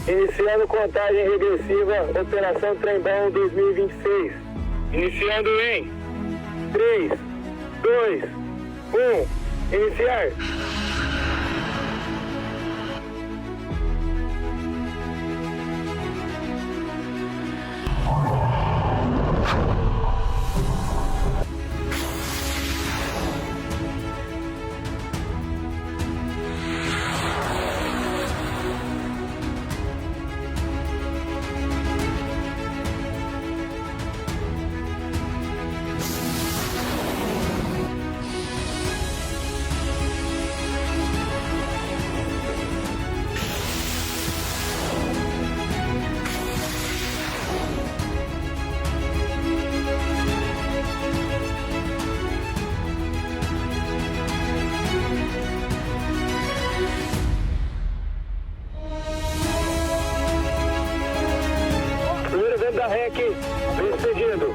Iniciando contagem regressiva, Operação Trembão 2026. Iniciando em 3, 2, 1, iniciar. Da REC, expedido.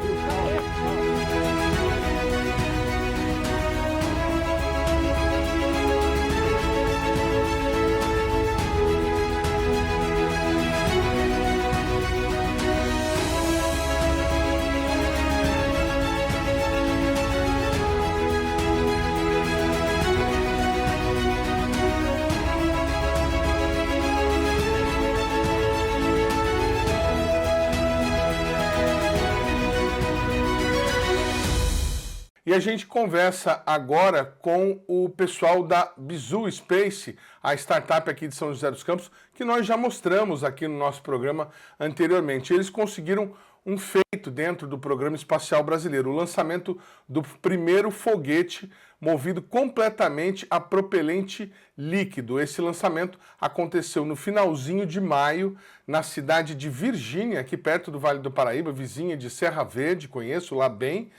E a gente conversa agora com o pessoal da Bizu Space, a startup aqui de São José dos Campos, que nós já mostramos aqui no nosso programa anteriormente. Eles conseguiram um feito dentro do Programa Espacial Brasileiro, o lançamento do primeiro foguete movido completamente a propelente líquido. Esse lançamento aconteceu no finalzinho de maio, na cidade de Virgínia, aqui perto do Vale do Paraíba, vizinha de Serra Verde, conheço lá bem.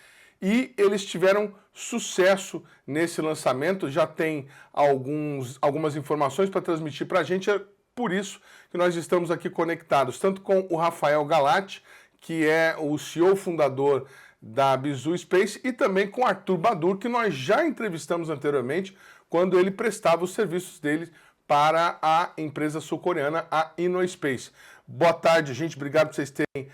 E eles tiveram sucesso nesse lançamento, já tem algumas informações para transmitir para a gente, é por isso que nós estamos aqui conectados, tanto com o Rafael Galati, que é o CEO fundador da Bizu Space, e também com Arthur Badur, que nós já entrevistamos anteriormente, quando ele prestava os serviços dele para a empresa sul-coreana, a InnoSpace. Boa tarde, gente. Obrigado por vocês terem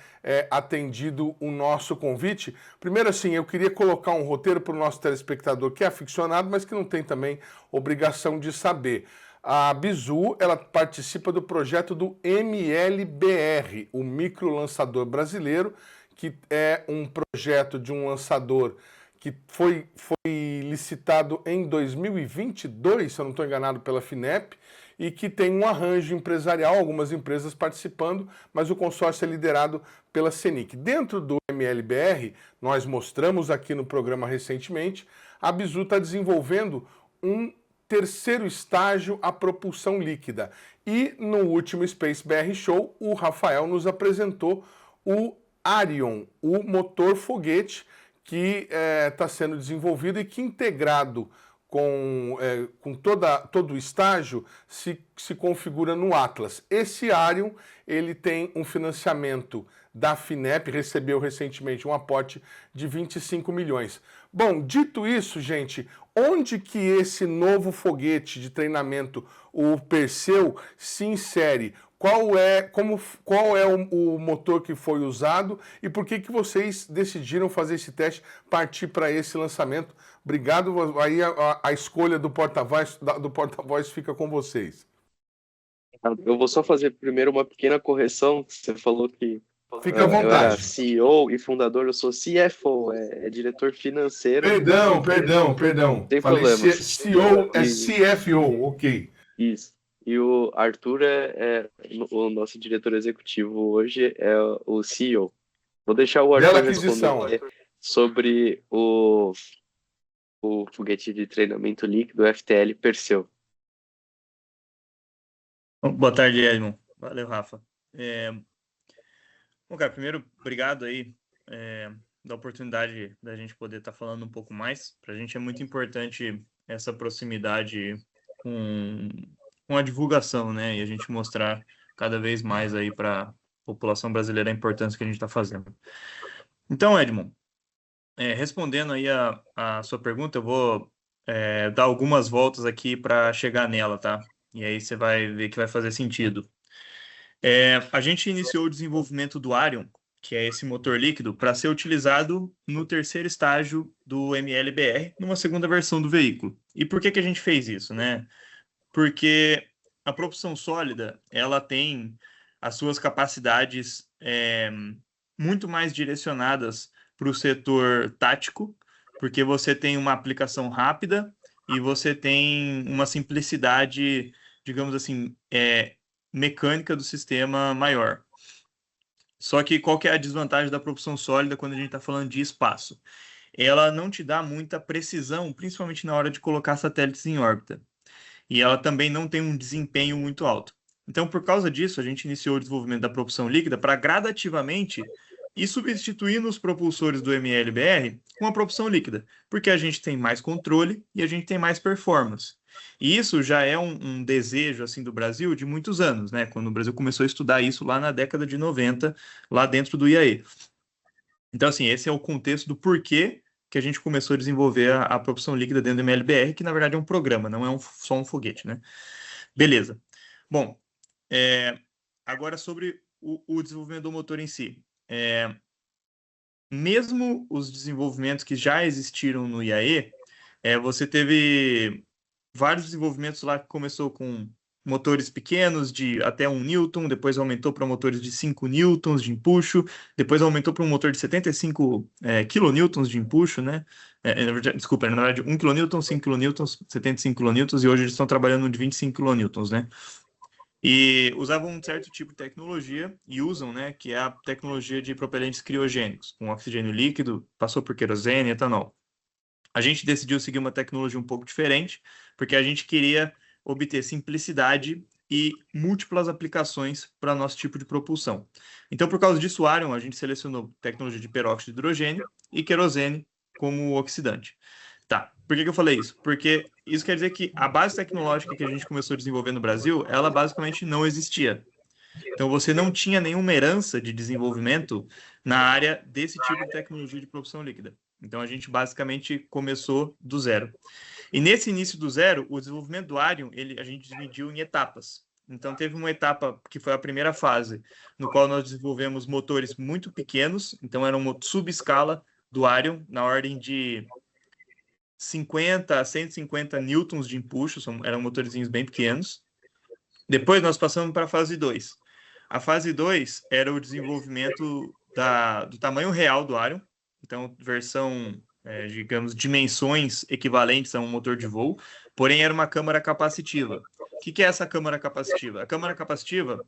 atendido o nosso convite. Primeiro, assim, eu queria colocar um roteiro para o nosso telespectador que é aficionado, mas que não tem também obrigação de saber. A Bizu, ela participa do projeto do MLBR, o Micro Lançador Brasileiro, que é um projeto de um lançador que foi licitado em 2022, se eu não estou enganado, pela FINEP, e que tem um arranjo empresarial, algumas empresas participando, mas o consórcio é liderado pela CENIC. Dentro do MLBR, nós mostramos aqui no programa recentemente, a Bizu está desenvolvendo um terceiro estágio, a propulsão líquida. E no último Space BR Show, o Rafael nos apresentou o Arion, o motor foguete que está sendo desenvolvido e que integrado com todo o estágio se configura no Atlas. Esse Arion, ele tem um financiamento da FINEP, recebeu recentemente um aporte de 25 milhões. Bom, dito isso, gente, onde que esse novo foguete de treinamento, o Perseu, se insere? Qual é o motor que foi usado e por que vocês decidiram fazer esse teste, partir para esse lançamento? Obrigado, aí a escolha do porta-voz fica com vocês. Eu vou só fazer primeiro uma pequena correção. Você falou que Fica à vontade. Eu era CEO e fundador, eu sou CFO, é diretor financeiro. Perdão. Sem Falei problema. CEO é CFO, ok. Isso. E o Arthur o nosso diretor executivo hoje, é o CEO. Vou deixar o Arthur responder sobre o foguete de treinamento líquido, FTL Perseu. Boa tarde, Edmond. Valeu, Rafa. Bom, cara, primeiro, obrigado aí da oportunidade da gente poder estar falando um pouco mais. Para a gente é muito importante essa proximidade com a divulgação, né? E a gente mostrar cada vez mais aí para a população brasileira a importância que a gente está fazendo. Então, Edmond, respondendo aí a sua pergunta, eu vou dar algumas voltas aqui para chegar nela, tá? E aí você vai ver que vai fazer sentido. A gente iniciou o desenvolvimento do Arion, que é esse motor líquido, para ser utilizado no terceiro estágio do MLBR, numa segunda versão do veículo. E por que a gente fez isso, né? Porque a propulsão sólida, ela tem as suas capacidades muito mais direcionadas para o setor tático, porque você tem uma aplicação rápida e você tem uma simplicidade, digamos assim, mecânica do sistema maior. Só que qual que é a desvantagem da propulsão sólida quando a gente está falando de espaço? Ela não te dá muita precisão, principalmente na hora de colocar satélites em órbita. E ela também não tem um desempenho muito alto. Então, por causa disso, a gente iniciou o desenvolvimento da propulsão líquida para gradativamente ir substituindo os propulsores do MLBR com a propulsão líquida, porque a gente tem mais controle e a gente tem mais performance. E isso já é um desejo assim do Brasil de muitos anos, né? Quando o Brasil começou a estudar isso lá na década de 90, lá dentro do IAE. Então, assim, esse é o contexto do porquê que a gente começou a desenvolver a propulsão líquida dentro do MLBR, que na verdade é um programa, não é só um foguete, né? Beleza. Bom, agora sobre o desenvolvimento do motor em si. Mesmo os desenvolvimentos que já existiram no IAE, você teve vários desenvolvimentos lá que começou com motores pequenos de até 1 newton, depois aumentou para motores de 5 newtons de empuxo, depois aumentou para um motor de 75 kilonewtons de empuxo, né? Desculpa, na verdade 1 kilonewton, 5 kilonewtons, 75 kilonewtons, e hoje eles estão trabalhando de 25 kilonewtons, né? E usavam um certo tipo de tecnologia, e usam, né, que é a tecnologia de propelentes criogênicos, com oxigênio líquido, passou por querosene e etanol. A gente decidiu seguir uma tecnologia um pouco diferente, porque a gente queria obter simplicidade e múltiplas aplicações para nosso tipo de propulsão. Então, por causa disso, o Arion, a gente selecionou tecnologia de peróxido de hidrogênio e querosene como oxidante. Tá, por que eu falei isso? Porque isso quer dizer que a base tecnológica que a gente começou a desenvolver no Brasil, ela basicamente não existia. Então, você não tinha nenhuma herança de desenvolvimento na área desse tipo de tecnologia de propulsão líquida. Então, a gente basicamente começou do zero. E nesse início do zero, o desenvolvimento do Arion, a gente dividiu em etapas. Então, teve uma etapa que foi a primeira fase, no qual nós desenvolvemos motores muito pequenos. Então, era uma subescala do Arion, na ordem de 50 a 150 newtons de empuxo, eram motorzinhos bem pequenos. Depois, nós passamos para a fase 2. A fase 2 era o desenvolvimento do tamanho real do Arion. Então, versão, digamos, dimensões equivalentes a um motor de voo, porém era uma câmara capacitiva. O que é essa câmara capacitiva? A câmara capacitiva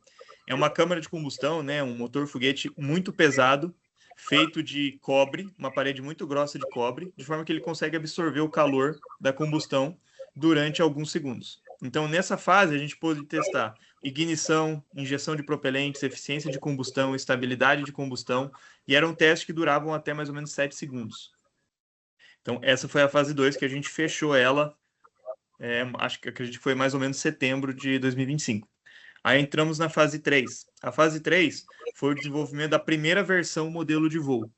é uma câmara de combustão, né, um motor foguete muito pesado, feito de cobre, uma parede muito grossa de cobre, de forma que ele consegue absorver o calor da combustão durante alguns segundos. Então, nessa fase, a gente pôde testar ignição, injeção de propelentes, eficiência de combustão, estabilidade de combustão, e eram testes que duravam até mais ou menos 7 segundos. Então, essa foi a fase 2, que a gente fechou ela, acredito que foi mais ou menos setembro de 2025. Aí entramos na fase 3. A fase 3 foi o desenvolvimento da primeira versão modelo de voo.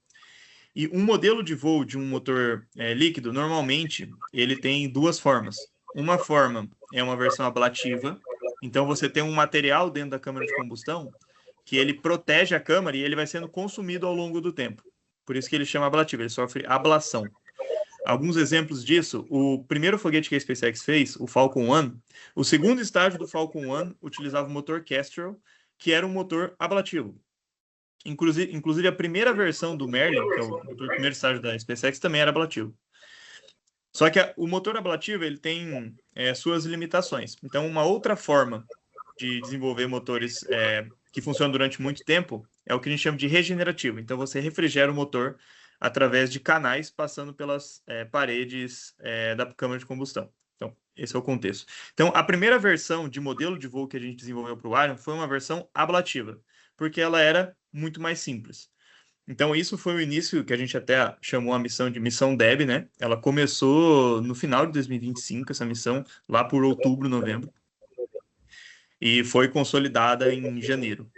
E um modelo de voo de um motor líquido, normalmente, ele tem duas formas. Uma forma é uma versão ablativa, então você tem um material dentro da câmara de combustão que ele protege a câmara e ele vai sendo consumido ao longo do tempo. Por isso que ele chama ablativo, ele sofre ablação. Alguns exemplos disso, o primeiro foguete que a SpaceX fez, o Falcon 1, o segundo estágio do Falcon 1 utilizava o motor Kestrel, que era um motor ablativo. Inclusive a primeira versão do Merlin, que é o primeiro estágio da SpaceX, também era ablativo. Só que o motor ablativo ele tem suas limitações. Então, uma outra forma de desenvolver motores que funcionam durante muito tempo é o que a gente chama de regenerativo. Então, você refrigera o motor através de canais passando pelas paredes da câmara de combustão. Então, esse é o contexto. Então, a primeira versão de modelo de voo que a gente desenvolveu para o Arion foi uma versão ablativa, porque ela era muito mais simples. Então, isso foi o início que a gente até chamou a missão de Missão DEB, né? Ela começou no final de 2025, essa missão, lá por outubro, novembro, e foi consolidada em janeiro.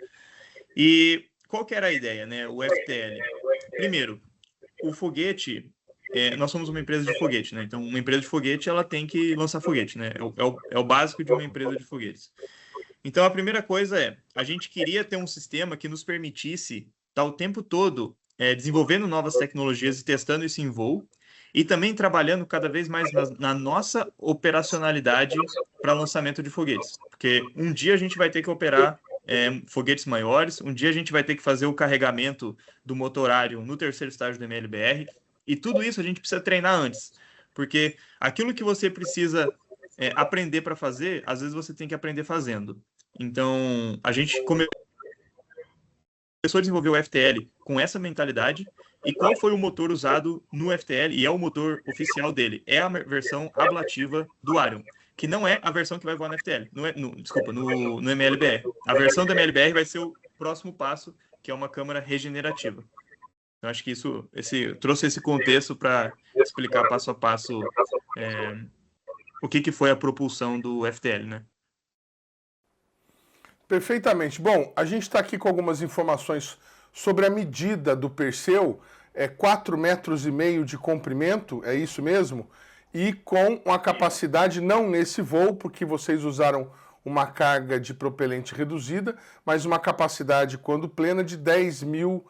E qual que era a ideia, né? O FTL. Primeiro, o foguete, nós somos uma empresa de foguete, né? Então, uma empresa de foguete, ela tem que lançar foguete, né? É o básico de uma empresa de foguetes. Então, a primeira coisa é, a gente queria ter um sistema que nos permitisse estar o tempo todo desenvolvendo novas tecnologias e testando isso em voo, e também trabalhando cada vez mais na nossa operacionalidade para lançamento de foguetes. Porque um dia a gente vai ter que operar foguetes maiores, um dia a gente vai ter que fazer o carregamento do motorário no terceiro estágio do MLBR, e tudo isso a gente precisa treinar antes. Porque aquilo que você precisa aprender para fazer, às vezes você tem que aprender fazendo. Então, a gente começou a desenvolver o FTL com essa mentalidade. E qual foi o motor usado no FTL? E é o motor oficial dele. É a versão ablativa do Arion, que não é a versão que vai voar no FTL. No MLBR. A versão do MLBR vai ser o próximo passo, que é uma câmara regenerativa. Eu acho que trouxe esse contexto para explicar passo a passo o que foi a propulsão do FTL, né? Perfeitamente. Bom, a gente está aqui com algumas informações sobre a medida do Perseu, 4,5 metros de comprimento, é isso mesmo? E com uma capacidade, não nesse voo, porque vocês usaram uma carga de propelente reduzida, mas uma capacidade, quando plena, de 10.000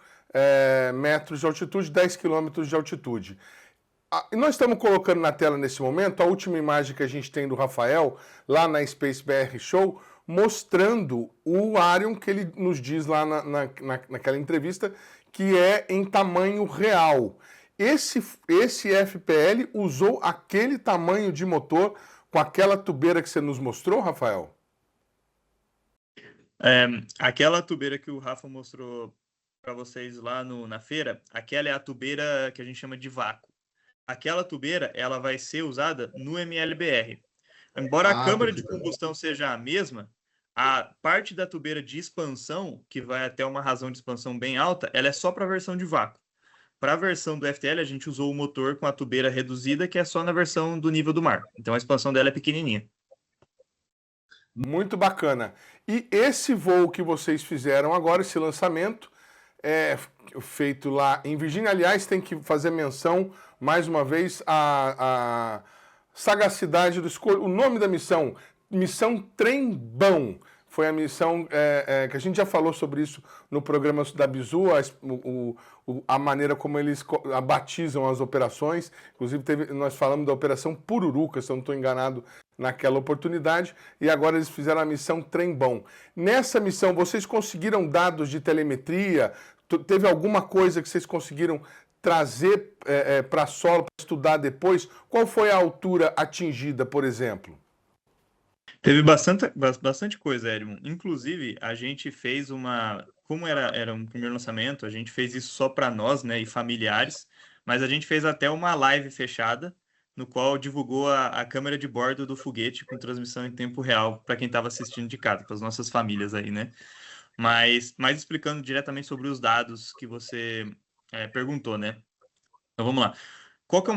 metros de altitude, 10 quilômetros de altitude. Nós estamos colocando na tela nesse momento a última imagem que a gente tem do Rafael, lá na Space BR Show, mostrando o Arion que ele nos diz lá naquela entrevista, que é em tamanho real. Esse FPL usou aquele tamanho de motor com aquela tubeira que você nos mostrou, Rafael? Aquela tubeira que o Rafa mostrou para vocês lá na feira, aquela é a tubeira que a gente chama de vácuo. Aquela tubeira, ela vai ser usada no MLBR. Embora a câmara de combustão seja a mesma, a parte da tubeira de expansão, que vai até uma razão de expansão bem alta, ela é só para a versão de vácuo. Para a versão do FTL, a gente usou o motor com a tubeira reduzida, que é só na versão do nível do mar. Então, a expansão dela é pequenininha. Muito bacana. E esse voo que vocês fizeram agora, esse lançamento, é feito lá em Virgínia. Aliás, tem que fazer menção, mais uma vez, a sagacidade do escolho. O nome da missão, Missão Trembão. Foi a missão que a gente já falou sobre isso no programa da Bizu, a maneira como eles batizam as operações. Inclusive, nós falamos da Operação Pururuca, se eu não estou enganado, naquela oportunidade. E agora eles fizeram a missão Trembão. Nessa missão, vocês conseguiram dados de telemetria? Teve alguma coisa que vocês conseguiram trazer para solo, para estudar depois? Qual foi a altura atingida, por exemplo? Teve bastante coisa, Edmund. Inclusive, a gente fez como era um primeiro lançamento, a gente fez isso só para nós, né, e familiares, mas a gente fez até uma live fechada, no qual divulgou a câmera de bordo do foguete com transmissão em tempo real para quem estava assistindo de casa, para as nossas famílias aí, né? Mas explicando diretamente sobre os dados que você perguntou, né? Então, vamos lá.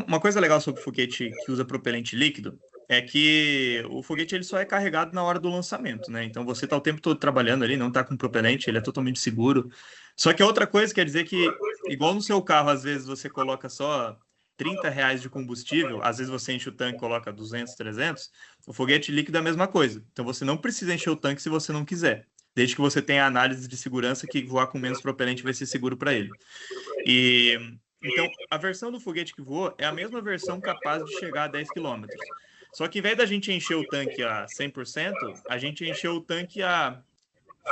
Uma coisa legal sobre o foguete que usa propelente líquido é que o foguete ele só é carregado na hora do lançamento, né? Então você está o tempo todo trabalhando ali, não está com propelente, ele é totalmente seguro. Só que a outra coisa quer dizer que, igual no seu carro, às vezes você coloca só R$30 de combustível, às vezes você enche o tanque e coloca 200, 300, o foguete líquido é a mesma coisa. Então você não precisa encher o tanque se você não quiser, desde que você tenha análise de segurança que voar com menos propelente vai ser seguro para ele. Então, a versão do foguete que voou é a mesma versão capaz de chegar a 10 km. Só que, em vez da gente encher o tanque a 100%, a gente encheu o tanque a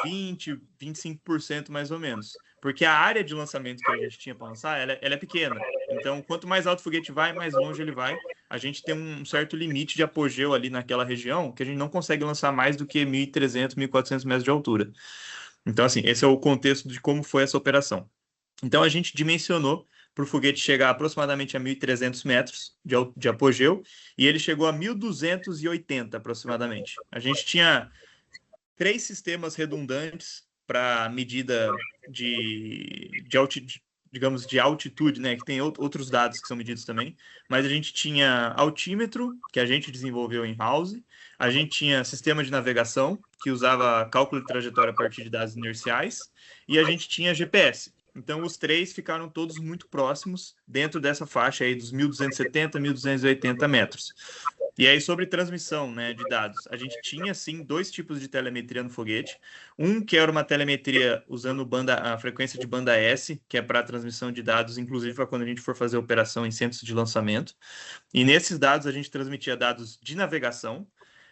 20%, 25% mais ou menos. Porque a área de lançamento que a gente tinha para lançar, ela é pequena. Então, quanto mais alto o foguete vai, mais longe ele vai. A gente tem um certo limite de apogeu ali naquela região, que a gente não consegue lançar mais do que 1.300, 1.400 metros de altura. Então, assim, esse é o contexto de como foi essa operação. Então, a gente dimensionou para o foguete chegar aproximadamente a 1.300 metros de apogeu, e ele chegou a 1.280 aproximadamente. A gente tinha 3 sistemas redundantes para medida de altitude, né? Que tem outros dados que são medidos também, mas a gente tinha altímetro, que a gente desenvolveu in-house, a gente tinha sistema de navegação, que usava cálculo de trajetória a partir de dados inerciais, e a gente tinha GPS. Então, os 3 ficaram todos muito próximos, dentro dessa faixa aí dos 1.270, 1.280 metros. E aí, sobre transmissão, né, de dados, a gente tinha, sim, 2 tipos de telemetria no foguete. Um que era uma telemetria usando a frequência de banda S, que é para transmissão de dados, inclusive para quando a gente for fazer operação em centros de lançamento. E nesses dados, a gente transmitia dados de navegação,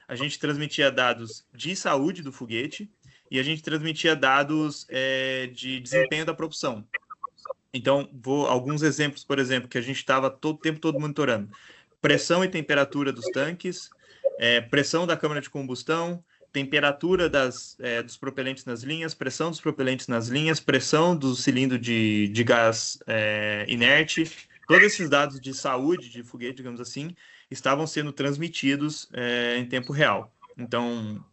a gente transmitia dados de saúde do foguete e a gente transmitia dados de desempenho da propulsão. Então, alguns exemplos, por exemplo, que a gente estava todo o tempo todo monitorando. Pressão e temperatura dos tanques, pressão da câmara de combustão, temperatura dos propelentes nas linhas, pressão dos propelentes nas linhas, pressão do cilindro de gás inerte. Todos esses dados de saúde de foguete, digamos assim, estavam sendo transmitidos em tempo real. Então,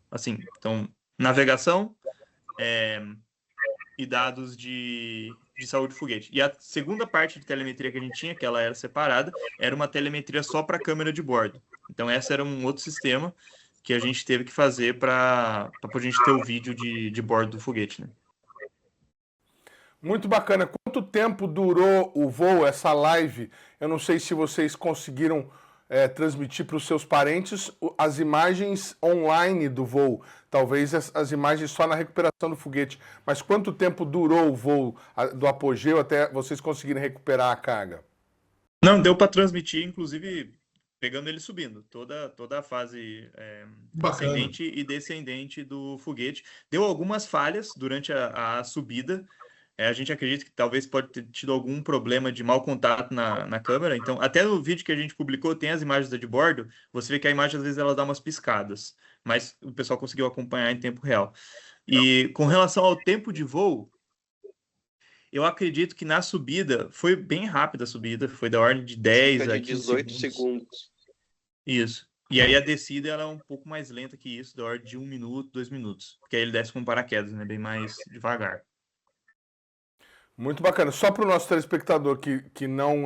navegação e dados de saúde do foguete. E a segunda parte de telemetria que a gente tinha, que ela era separada, era uma telemetria só para a câmera de bordo. Então, essa era um outro sistema que a gente teve que fazer para a gente ter o vídeo de bordo do foguete, né? Muito bacana. Quanto tempo durou o voo, essa live? Eu não sei se vocês conseguiram transmitir para os seus parentes as imagens online do voo. Talvez as imagens só na recuperação do foguete. Mas quanto tempo durou o voo do apogeu até vocês conseguirem recuperar a carga? Não, deu para transmitir, inclusive pegando ele subindo. Toda a fase ascendente e descendente do foguete. Deu algumas falhas durante a subida. A gente acredita que talvez pode ter tido algum problema de mau contato na câmera. Então, até no vídeo que a gente publicou, tem as imagens de bordo. Você vê que a imagem, às vezes, ela dá umas piscadas. Mas o pessoal conseguiu acompanhar em tempo real. E com relação ao tempo de voo, eu acredito que na subida, foi bem rápida a subida. Foi da ordem de 10 a 18 segundos. Isso. E aí a descida ela é um pouco mais lenta que isso, da ordem de 1 minuto, 2 minutos. Porque aí ele desce com paraquedas, né? Bem mais devagar. Muito bacana. Só para o nosso telespectador que não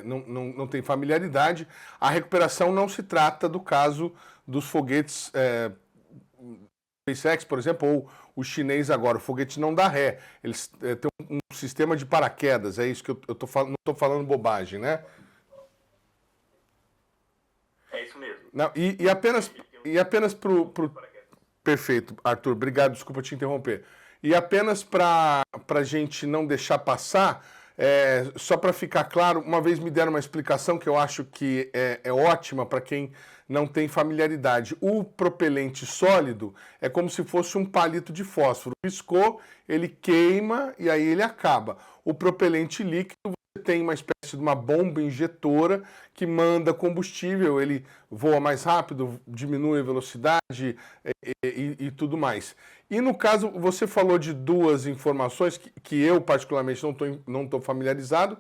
não tem familiaridade, a recuperação não se trata do caso dos foguetes SpaceX, por exemplo, ou o chinês agora. O foguete não dá ré. Eles têm um sistema de paraquedas. É isso que eu tô falando, não estou falando bobagem, né? É isso mesmo. Não, e apenas pro... Perfeito, Arthur. Obrigado, desculpa te interromper. E apenas para a gente não deixar passar, só para ficar claro, uma vez me deram uma explicação que eu acho que é ótima para quem não tem familiaridade. O propelente sólido é como se fosse um palito de fósforo. Piscou, ele queima e aí ele acaba. O propelente líquido, você tem uma espécie de uma bomba injetora que manda combustível, ele voa mais rápido, diminui a velocidade e tudo mais. E no caso, você falou de 2 informações que eu particularmente não estou familiarizado.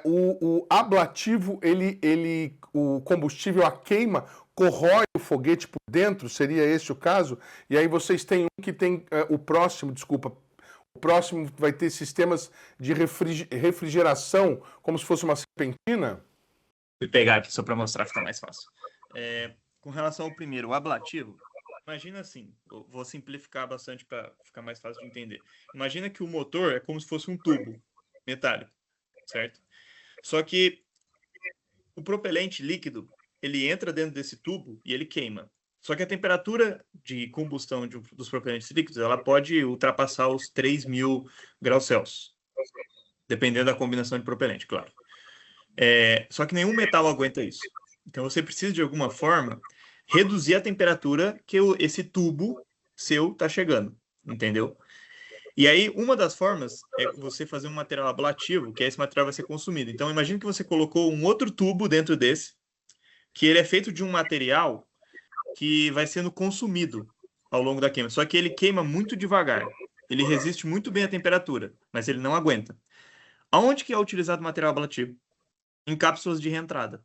O ablativo, o combustível, a queima, corrói o foguete por dentro, seria esse o caso? E aí vocês têm um que tem, o próximo vai ter sistemas de refrigeração, como se fosse uma serpentina? Vou pegar aqui só para mostrar, ficar mais fácil. Com relação ao primeiro, o ablativo, imagina assim, eu vou simplificar bastante para ficar mais fácil de entender. Imagina que o motor é como se fosse um tubo metálico, certo? Só que o propelente líquido, ele entra dentro desse tubo e ele queima. Só que a temperatura de combustão dos propelentes líquidos, ela pode ultrapassar os 3.000 graus Celsius, dependendo da combinação de propelente, claro. Só que nenhum metal aguenta isso. Então você precisa, de alguma forma, reduzir a temperatura que esse tubo seu está chegando, entendeu? E aí, uma das formas é você fazer um material ablativo, que esse material vai ser consumido. Então, imagine que você colocou um outro tubo dentro desse, que ele é feito de um material que vai sendo consumido ao longo da queima. Só que ele queima muito devagar. Ele resiste muito bem à temperatura, mas ele não aguenta. Aonde que é utilizado o material ablativo? Em cápsulas de reentrada.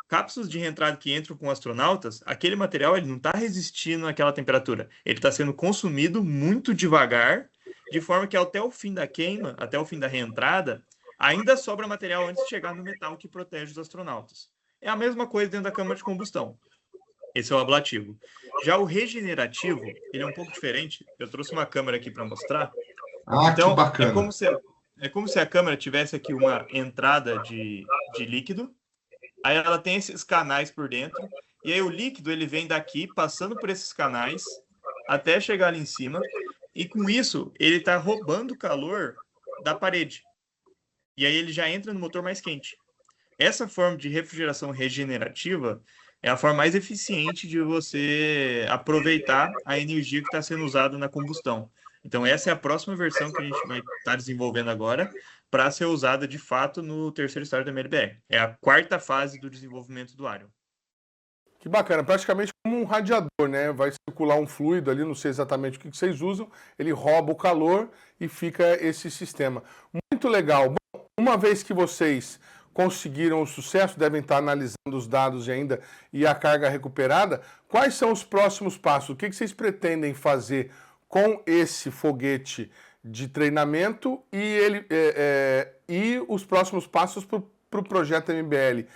Cápsulas de reentrada que entram com astronautas, aquele material ele não está resistindo àquela temperatura. Ele está sendo consumido muito devagar, de forma que até o fim da queima, até o fim da reentrada, ainda sobra material antes de chegar no metal que protege os astronautas. É a mesma coisa dentro da câmara de combustão. Esse é o ablativo. Já o regenerativo, ele é um pouco diferente. Eu trouxe uma câmera aqui para mostrar. Então, que bacana. É como se a câmera tivesse aqui uma entrada de líquido, Aí ela tem esses canais por dentro, e aí o líquido ele vem daqui, passando por esses canais, até chegar ali em cima, e com isso ele está roubando calor da parede. E aí ele já entra no motor mais quente. Essa forma de refrigeração regenerativa é a forma mais eficiente de você aproveitar a energia que está sendo usada na combustão. Então, essa é a próxima versão que a gente vai estar desenvolvendo agora para ser usada de fato no terceiro estágio da MLBR. É a quarta fase do desenvolvimento do Arion. Que bacana, praticamente como um radiador, né? Vai circular um fluido ali, não sei exatamente o que vocês usam, ele rouba o calor e fica esse sistema. Muito legal. Bom, uma vez que vocês conseguiram o sucesso, devem estar analisando os dados ainda e a carga recuperada, quais são os próximos passos? O que vocês pretendem fazer com esse foguete de treinamento e os próximos passos para o projeto MBL,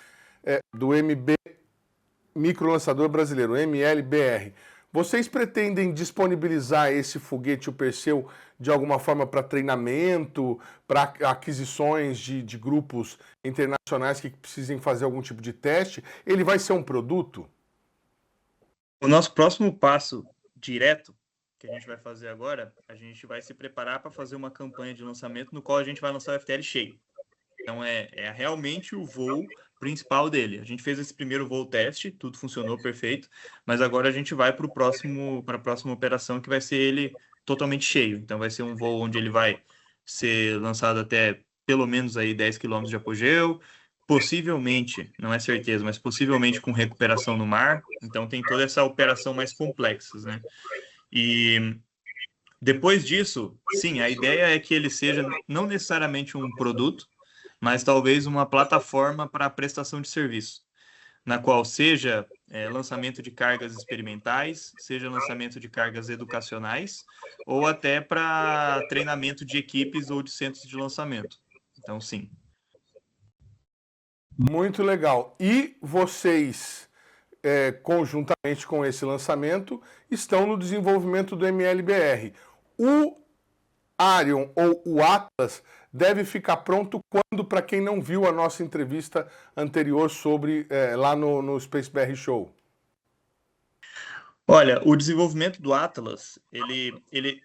do MB Microlançador Brasileiro, MLBR. Vocês pretendem disponibilizar esse foguete, o Perseu, de alguma forma para treinamento, para aquisições de grupos internacionais que precisem fazer algum tipo de teste? Ele vai ser um produto? O nosso próximo passo direto que a gente vai fazer agora, a gente vai se preparar para fazer uma campanha de lançamento no qual a gente vai lançar o FTL cheio. Então é realmente o voo principal dele. A gente fez esse primeiro voo teste, tudo funcionou perfeito, mas agora a gente vai para a próxima operação, que vai ser ele totalmente cheio. Então vai ser um voo onde ele vai ser lançado até pelo menos aí 10 km de apogeu, possivelmente, não é certeza, mas possivelmente com recuperação no mar. Então tem toda essa operação mais complexa, né? E depois disso, sim, a ideia é que ele seja não necessariamente um produto, mas talvez uma plataforma para prestação de serviço, na qual seja lançamento de cargas experimentais, seja lançamento de cargas educacionais, ou até para treinamento de equipes ou de centros de lançamento. Então, sim. Muito legal. E vocês, conjuntamente com esse lançamento, estão no desenvolvimento do MLBR. O Arion ou o Atlas deve ficar pronto quando, para quem não viu a nossa entrevista anterior sobre lá no Space BR Show? Olha, o desenvolvimento do Atlas,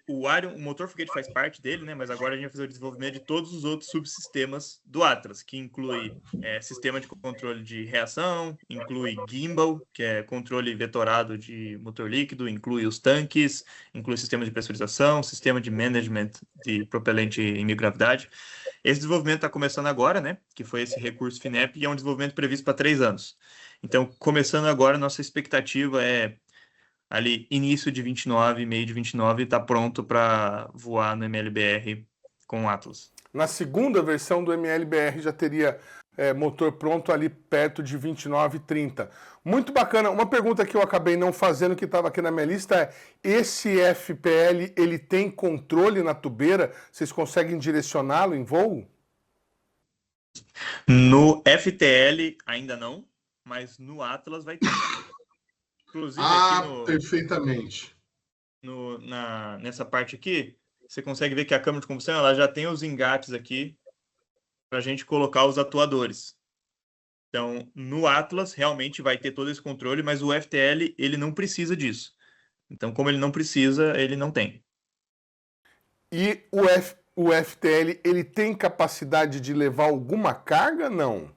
o Arion, o motor foguete faz parte dele, né? Mas agora a gente vai fazer o desenvolvimento de todos os outros subsistemas do Atlas, que inclui sistema de controle de reação, inclui gimbal, que é controle vetorado de motor líquido, inclui os tanques, inclui sistema de pressurização, sistema de management de propelente em microgravidade. Esse desenvolvimento está começando agora, né? Que foi esse recurso FINEP, e é um desenvolvimento previsto para 3 anos. Então, começando agora, nossa expectativa é ali, início de 29, meio de 29, está pronto para voar no MLBR com o Atlas. Na segunda versão do MLBR já teria motor pronto ali perto de 29, 30. Muito bacana. Uma pergunta que eu acabei não fazendo, que estava aqui na minha lista, é: esse FPL, ele tem controle na tubeira? Vocês conseguem direcioná-lo em voo? No FTL ainda não, mas no Atlas vai ter. Inclusive, aqui perfeitamente. Nessa parte aqui, você consegue ver que a câmara de combustão ela já tem os engates aqui para a gente colocar os atuadores. Então, no Atlas, realmente vai ter todo esse controle, mas o FTL, ele não precisa disso. Então, como ele não precisa, ele não tem. E o FTL, ele tem capacidade de levar alguma carga, não?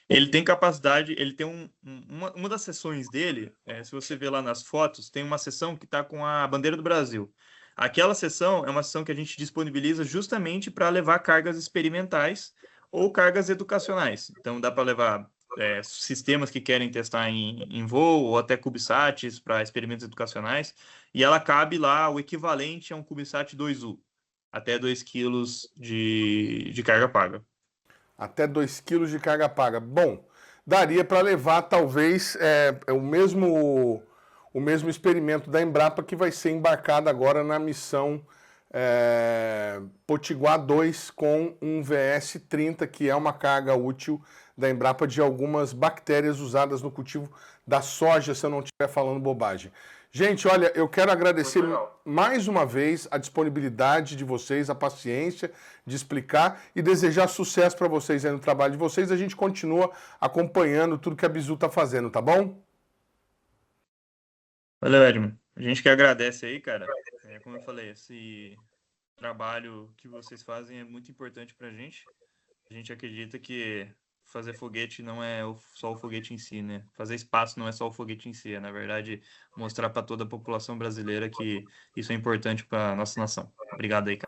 Ele tem capacidade, ele tem uma das seções dele, se você ver lá nas fotos, tem uma seção que está com a bandeira do Brasil. Aquela seção é uma seção que a gente disponibiliza justamente para levar cargas experimentais ou cargas educacionais. Então dá para levar sistemas que querem testar em voo ou até CubeSats para experimentos educacionais, e ela cabe lá o equivalente a um CubeSat 2U, até 2 kg de carga paga. Até 2 kg de carga paga. Bom, daria para levar talvez o mesmo experimento da Embrapa, que vai ser embarcado agora na missão Potiguar 2 com um VS-30, que é uma carga útil da Embrapa de algumas bactérias usadas no cultivo da soja, se eu não estiver falando bobagem. Gente, olha, eu quero agradecer mais uma vez a disponibilidade de vocês, a paciência de explicar e desejar sucesso para vocês aí no trabalho de vocês. A gente continua acompanhando tudo que a Bizu está fazendo, tá bom? Valeu, Edmund. A gente que agradece aí, cara. Como eu falei, esse trabalho que vocês fazem é muito importante para a gente. A gente acredita que fazer foguete não é só o foguete em si, né? Fazer espaço não é só o foguete em si, é, na verdade, mostrar para toda a população brasileira que isso é importante para a nossa nação. Obrigado aí, cara.